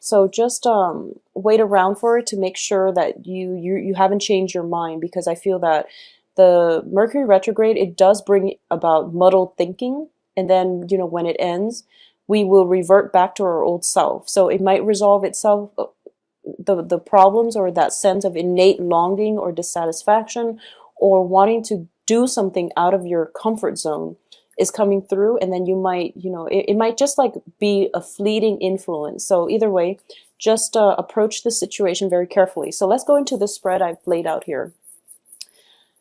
So just wait around for it to make sure that you haven't changed your mind, because I feel that the Mercury retrograde, it does bring about muddled thinking, and then when it ends, we will revert back to our old self. So it might resolve itself, the problems, or that sense of innate longing or dissatisfaction or wanting to do something out of your comfort zone is coming through, and then you might, it might just like be a fleeting influence. So either way, just approach the situation very carefully. So let's go into the spread I've laid out here.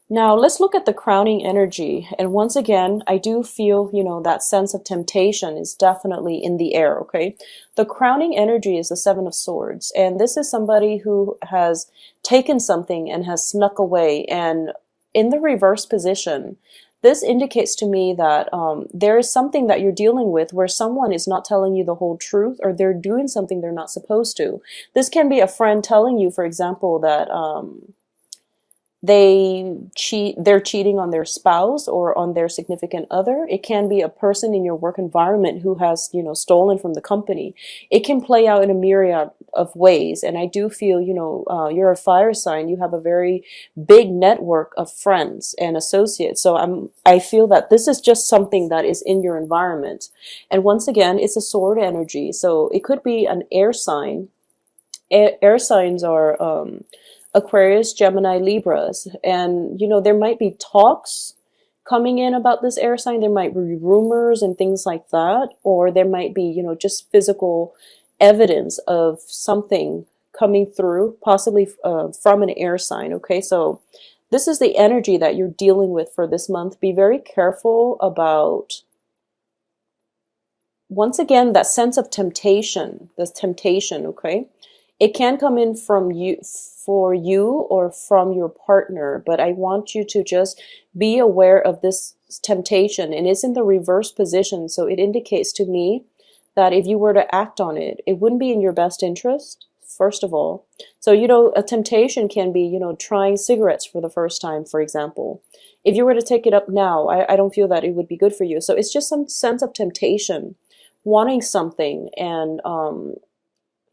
Now let's look at the crowning energy. And once again, I do feel, that sense of temptation is definitely in the air, okay? The crowning energy is the Seven of Swords. And this is somebody who has taken something and has snuck away. And in the reverse position, this indicates to me that there is something that you're dealing with where someone is not telling you the whole truth, or they're doing something they're not supposed to. This can be a friend telling you, for example, that they're cheating on their spouse or on their significant other. It can be a person in your work environment who has, stolen from the company. It can play out in a myriad of ways. And I do feel, you're a fire sign. You have a very big network of friends and associates. So I feel that this is just something that is in your environment. And once again, it's a sword energy. So it could be an air sign. Air signs are, Aquarius, Gemini, Libras. And, there might be talks coming in about this air sign. There might be rumors and things like that. Or there might be, just physical evidence of something coming through, possibly from an air sign. Okay, so this is the energy that you're dealing with for this month. Be very careful about, once again, that sense of temptation, this temptation, okay? It can come in from you, for you, or from your partner, but I want you to just be aware of this temptation, and it's in the reverse position. So it indicates to me that if you were to act on it, it wouldn't be in your best interest, first of all. So, a temptation can be, trying cigarettes for the first time, for example. If you were to take it up now, I don't feel that it would be good for you. So it's just some sense of temptation, wanting something, and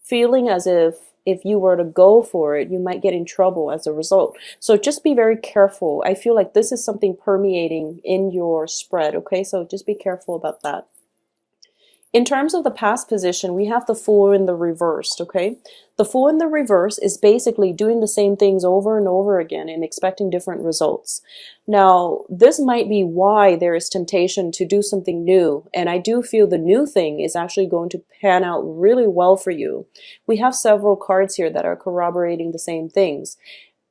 feeling as if you were to go for it, you might get in trouble as a result. So just be very careful. I feel like this is something permeating in your spread, okay? So just be careful about that. In terms of the past position, we have the Fool in the reversed, okay? The Fool in the reverse is basically doing the same things over and over again and expecting different results. Now, this might be why there is temptation to do something new, and I do feel the new thing is actually going to pan out really well for you. We have several cards here that are corroborating the same things.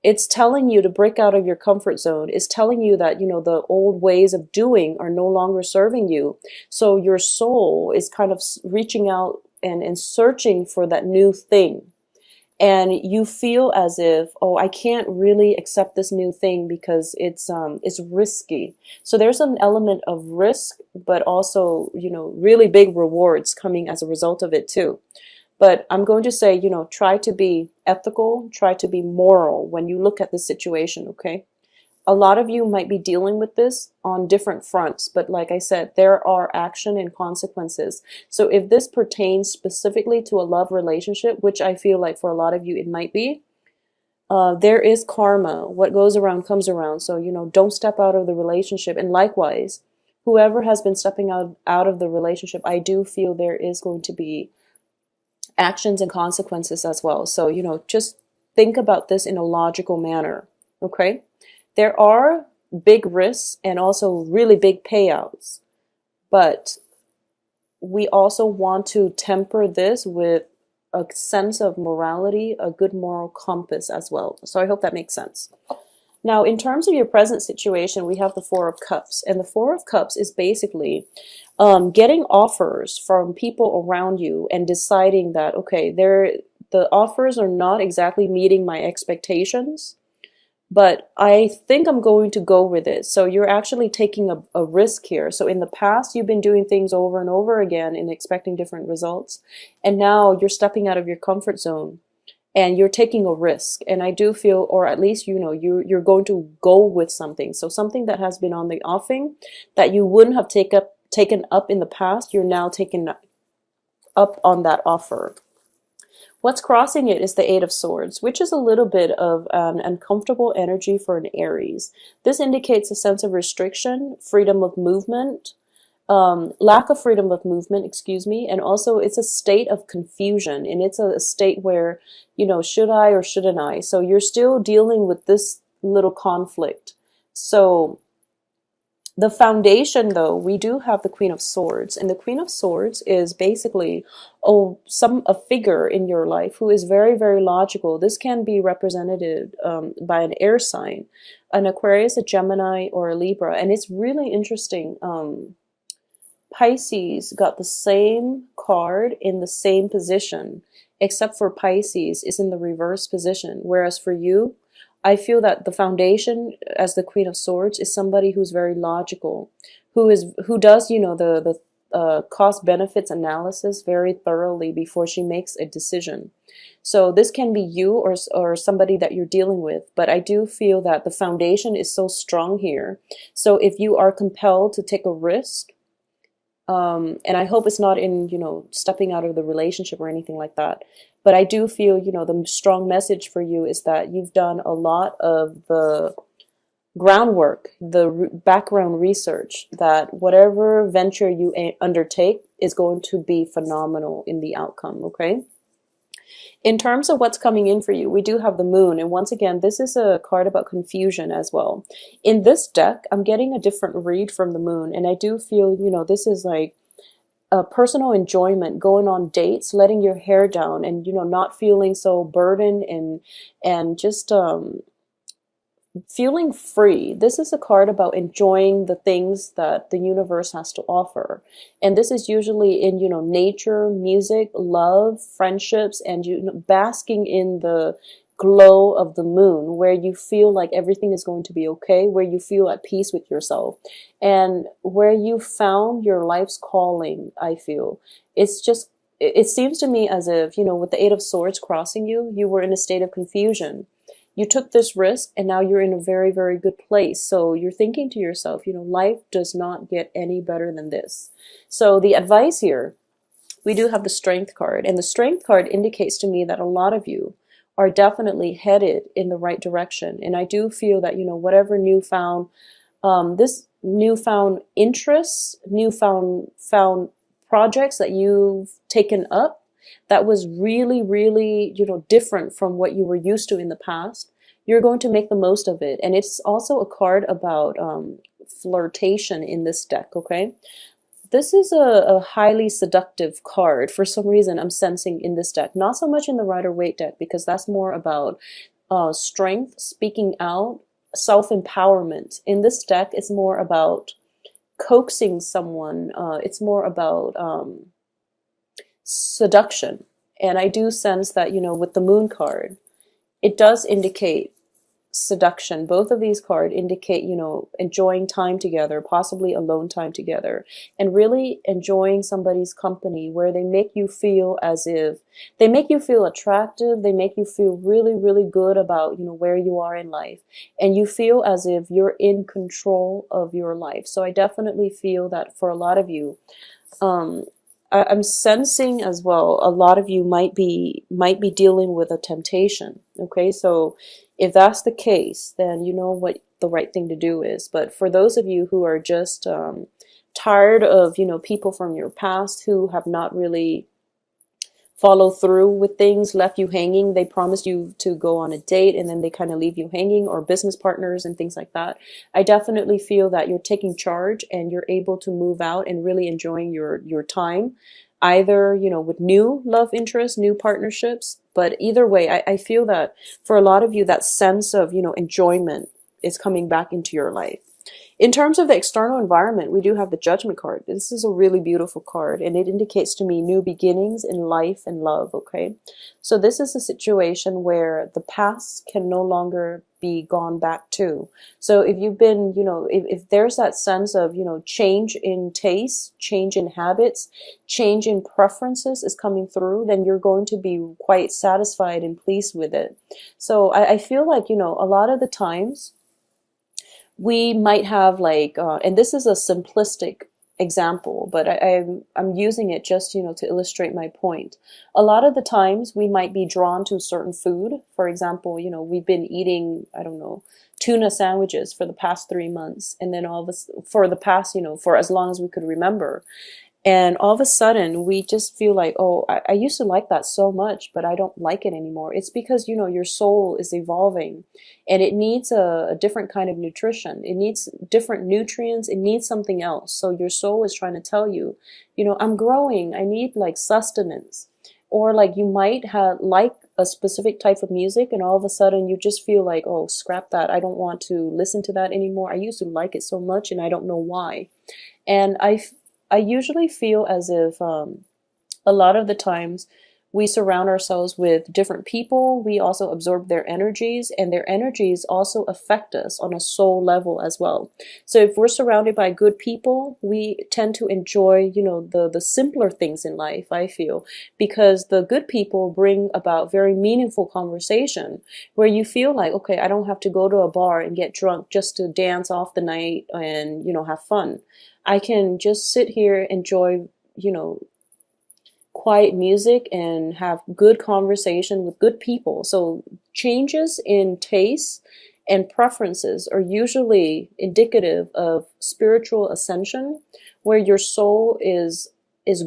It's telling you to break out of your comfort zone. It's telling you that, the old ways of doing are no longer serving you. So your soul is kind of reaching out and searching for that new thing. And you feel as if, oh, I can't really accept this new thing because it's risky. So there's an element of risk, but also, really big rewards coming as a result of it too. But I'm going to say, try to be ethical, try to be moral when you look at this situation, okay? A lot of you might be dealing with this on different fronts, but like I said, there are action and consequences. So if this pertains specifically to a love relationship, which I feel like for a lot of you it might be, there is karma. What goes around comes around. So, don't step out of the relationship. And likewise, whoever has been stepping out of the relationship, I do feel there is going to be actions and consequences as well. So, just think about this in a logical manner, okay? There are big risks and also really big payouts, but we also want to temper this with a sense of morality, a good moral compass as well. So I hope that makes sense. Now, in terms of your present situation, we have the Four of Cups, and the Four of Cups is basically getting offers from people around you and deciding that, okay, the offers are not exactly meeting my expectations, but I think I'm going to go with it. So you're actually taking a risk here. So in the past, you've been doing things over and over again and expecting different results, and now you're stepping out of your comfort zone and you're taking a risk. And I do feel, or at least, you're going to go with something. So something that has been on the offing that you wouldn't have taken up in the past, you're now taking up on that offer. What's crossing it is the Eight of Swords, which is a little bit of an uncomfortable energy for an Aries. This indicates a sense of restriction, freedom of movement, lack of freedom of movement, excuse me, and also it's a state of confusion, and it's a state where, you know, should I or shouldn't I? So you're still dealing with this little conflict. So the foundation, though, we do have the Queen of Swords, and the Queen of Swords is basically a figure in your life who is very, very logical. This can be represented by an air sign, an Aquarius, a Gemini, or a Libra, and it's really interesting. Pisces got the same card in the same position, except for Pisces is in the reverse position, whereas for you, I feel that the foundation as the Queen of Swords is somebody who's very logical, who does, you know, the cost benefits analysis very thoroughly before she makes a decision. So this can be you or somebody that you're dealing with, but I do feel that the foundation is so strong here. So if you are compelled to take a risk, and I hope it's not in, you know, stepping out of the relationship or anything like that. But I do feel, you know, the strong message for you is that you've done a lot of the groundwork, the background research, that whatever venture you undertake is going to be phenomenal in the outcome, okay? In terms of what's coming in for you, we do have the Moon. And once again, this is a card about confusion as well. In this deck, I'm getting a different read from the Moon. And I do feel, you know, this is like a personal enjoyment, going on dates, letting your hair down, and, you know, not feeling so burdened, and just feeling free. This is a card about enjoying the things that the universe has to offer. And this is usually in, you know, nature, music, love, friendships, and, you know, basking in the glow of the moon, where you feel like everything is going to be okay, where you feel at peace with yourself, and where you found your life's calling. I feel it's just, it seems to me as if, you know, with the Eight of Swords crossing you, you were in a state of confusion. You took this risk, and now you're in a very, very good place. So you're thinking to yourself, you know, life does not get any better than this. So the advice here, we do have the Strength card, and the Strength card indicates to me that a lot of you are definitely headed in the right direction. And I do feel that, you know, whatever newfound, this newfound interests, found projects that you've taken up, that was really, really, you know, different from what you were used to in the past, you're going to make the most of it. And it's also a card about flirtation in this deck, okay? This is a highly seductive card. For some reason, I'm sensing in this deck. Not so much in the Rider-Waite deck, because that's more about strength, speaking out, self-empowerment. In this deck, it's more about coaxing someone. It's more about seduction. And I do sense that, you know, with the Moon card, it does indicate seduction. Both of these cards indicate, you know, enjoying time together, possibly alone time together, and really enjoying somebody's company, where they make you feel as if they make you feel attractive, they make you feel really, really good about, you know, where you are in life, and you feel as if you're in control of your life. So I definitely feel that for a lot of you, I'm sensing as well, a lot of you might be dealing with a temptation. Okay, so if that's the case, then you know what the right thing to do is. But for those of you who are just tired of, you know, people from your past who have not really follow through with things, left you hanging, they promised you to go on a date and then they kind of leave you hanging, or business partners and things like that, I definitely feel that you're taking charge and you're able to move out and really enjoying your time, either, you know, with new love interests, new partnerships. But either way, I feel that for a lot of you, that sense of, you know, enjoyment is coming back into your life. In terms of the external environment, we do have the Judgment card. This is a really beautiful card, and it indicates to me new beginnings in life and love, okay? So this is a situation where the past can no longer be gone back to. So if you've been, you know, if there's that sense of, you know, change in taste, change in habits, change in preferences is coming through, then you're going to be quite satisfied and pleased with it. So I feel like, you know, a lot of the times, we might have like, and this is a simplistic example, but I'm using it just, to illustrate my point. A lot of the times we might be drawn to certain food. For example, we've been eating, I don't know, tuna sandwiches for the past 3 months, and then for the past, for as long as we could remember. And all of a sudden, we just feel like, oh, I used to like that so much, but I don't like it anymore. It's because, your soul is evolving and it needs a different kind of nutrition. It needs different nutrients. It needs something else. So your soul is trying to tell you, I'm growing. I need like sustenance. Or like you might have like a specific type of music and all of a sudden you just feel like, oh, scrap that. I don't want to listen to that anymore. I used to like it so much and I don't know why. And I usually feel as if a lot of the times we surround ourselves with different people. We also absorb their energies, and their energies also affect us on a soul level as well. So if we're surrounded by good people, we tend to enjoy, the simpler things in life, I feel, because the good people bring about very meaningful conversation where you feel like, okay, I don't have to go to a bar and get drunk just to dance off the night and, have fun. I can just sit here, enjoy, quiet music and have good conversation with good people. So changes in tastes and preferences are usually indicative of spiritual ascension, where your soul is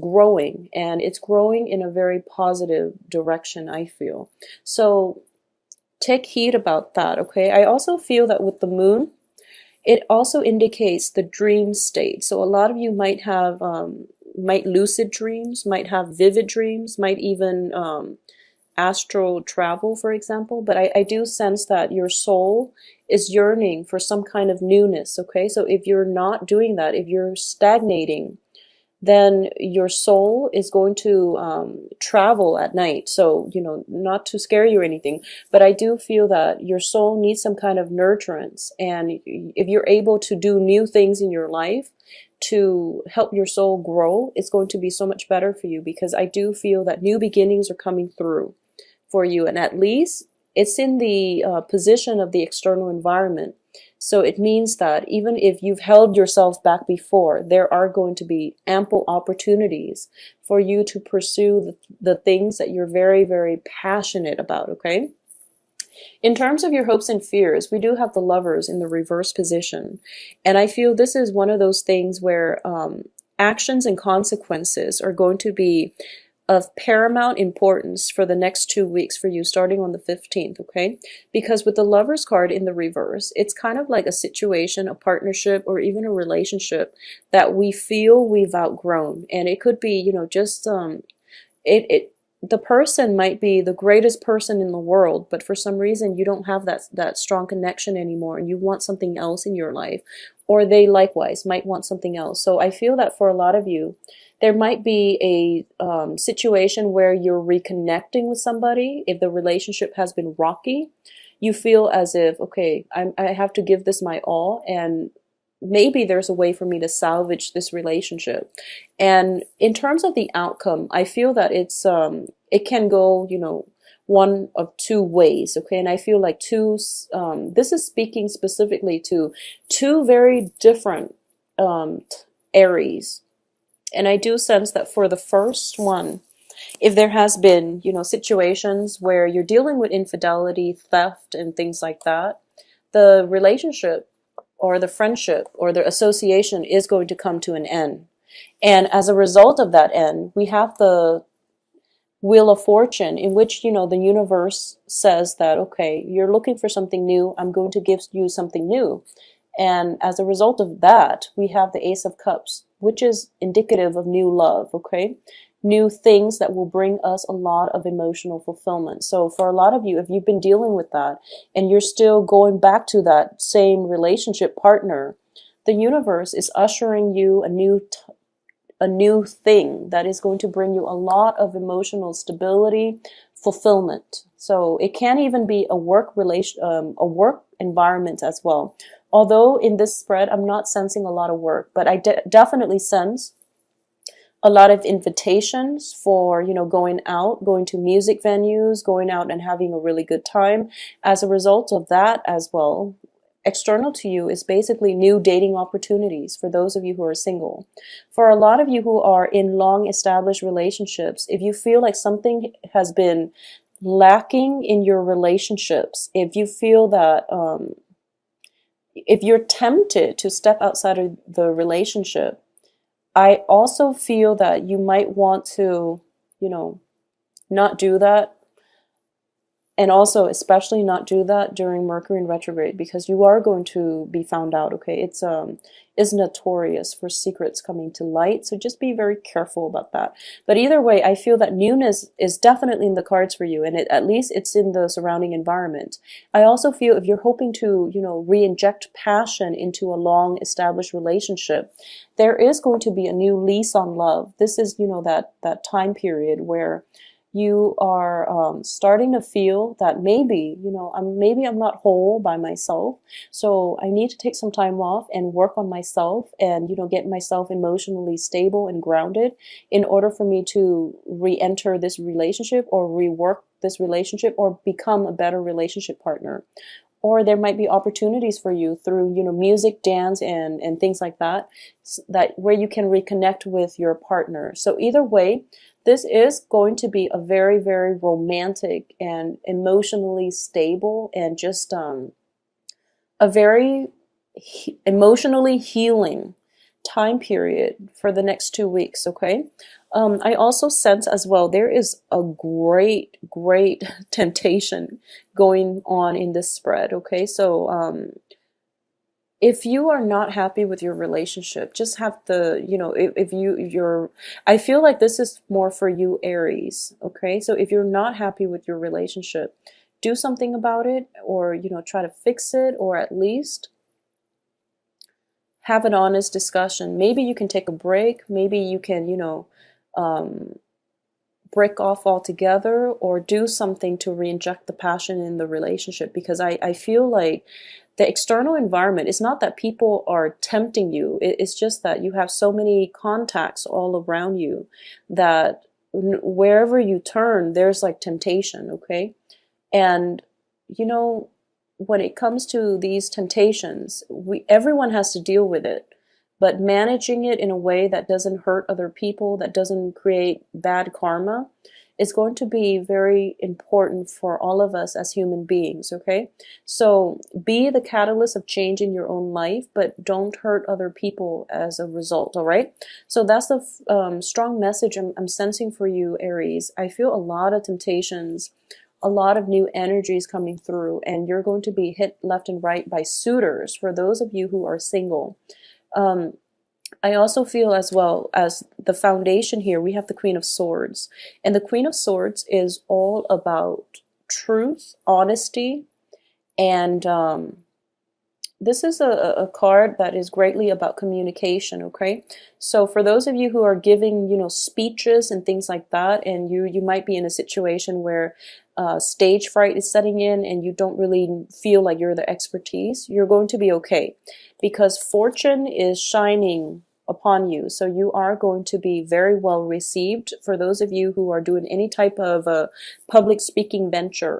growing, and it's growing in a very positive direction, I feel. So take heed about that, okay? I also feel that with the moon, it also indicates the dream state. So a lot of you might have, might lucid dreams, might have vivid dreams, might even astral travel, for example. But I do sense that your soul is yearning for some kind of newness, okay? So if you're not doing that, if you're stagnating, then your soul is going to travel at night. So, not to scare you or anything, but I do feel that your soul needs some kind of nurturance. And if you're able to do new things in your life to help your soul grow, it's going to be so much better for you, because I do feel that new beginnings are coming through for you. And at least it's in the position of the external environment. So it means that even if you've held yourself back before, there are going to be ample opportunities for you to pursue the things that you're very, very passionate about, okay? In terms of your hopes and fears, we do have the Lovers in the reverse position. And I feel this is one of those things where actions and consequences are going to be of paramount importance for the next 2 weeks for you, starting on the 15th, okay? Because with the Lovers card in the reverse, it's kind of like a situation, a partnership, or even a relationship that we feel we've outgrown. And it could be, just the person might be the greatest person in the world, but for some reason you don't have that strong connection anymore, and you want something else in your life, or they likewise might want something else. So I feel that for a lot of you, there might be a situation where you're reconnecting with somebody. If the relationship has been rocky, you feel as if, okay, I have to give this my all, and maybe there's a way for me to salvage this relationship. And in terms of the outcome, I feel that it can go, one of two ways, okay? And I feel like this is speaking specifically to two very different Aries. And I do sense that for the first one, if there has been, situations where you're dealing with infidelity, theft, and things like that, the relationship or the friendship or the association is going to come to an end. And as a result of that end, we have the Wheel of Fortune, in which, the universe says that, okay, you're looking for something new. I'm going to give you something new. And as a result of that, we have the Ace of Cups, which is indicative of new love, okay? New things that will bring us a lot of emotional fulfillment. So for a lot of you, if you've been dealing with that and you're still going back to that same relationship partner, the universe is ushering you a new thing that is going to bring you a lot of emotional stability, fulfillment. So it can even be a work environment as well. Although in this spread, I'm not sensing a lot of work, but I definitely sense a lot of invitations for, going out, going to music venues, going out and having a really good time. As a result of that as well, external to you is basically new dating opportunities for those of you who are single. For a lot of you who are in long established relationships, if you feel like something has been lacking in your relationships, if you feel that if you're tempted to step outside of the relationship, I also feel that you might want to, not do that, and also especially not do that during Mercury in retrograde, because you are going to be found out. Okay, it's notorious for secrets coming to light, so just be very careful about that. But either way, I feel that newness is definitely in the cards for you, and at least it's in the surrounding environment. I also feel if you're hoping to re-inject passion into a long established relationship, there is going to be a new lease on love. This is that time period where you are starting to feel that maybe, I'm not whole by myself. So I need to take some time off and work on myself and, get myself emotionally stable and grounded in order for me to re-enter this relationship or rework this relationship or become a better relationship partner. Or there might be opportunities for you through, music, dance, and things like that, where you can reconnect with your partner. So either way, this is going to be a very, very romantic and emotionally stable and just a very emotionally healing time period for the next 2 weeks, okay? I also sense as well, there is a great, great temptation going on in this spread, okay? So if you are not happy with your relationship, just have to, if you're, I feel like this is more for you, Aries, okay? So if you're not happy with your relationship, do something about it, or, try to fix it, or at least have an honest discussion. Maybe you can take a break. Maybe you can, break off altogether, or do something to re-inject the passion in the relationship. Because I feel like the external environment, it's not that people are tempting you. It's just that you have so many contacts all around you that wherever you turn, there's like temptation, okay? And, when it comes to these temptations, everyone has to deal with it. But managing it in a way that doesn't hurt other people, that doesn't create bad karma, is going to be very important for all of us as human beings, okay? So be the catalyst of change in your own life, but don't hurt other people as a result, all right? So that's the strong message I'm sensing for you, Aries. I feel a lot of temptations, a lot of new energies coming through, and you're going to be hit left and right by suitors for those of you who are single. I also feel as well as the foundation here, we have the Queen of Swords. And the Queen of Swords is all about truth, honesty, and this is a card that is greatly about communication, okay? So for those of you who are giving, speeches and things like that, and you might be in a situation where stage fright is setting in and you don't really feel like you're the expertise, you're going to be okay, because fortune is shining upon you. So you are going to be very well received. For those of you who are doing any type of public speaking venture,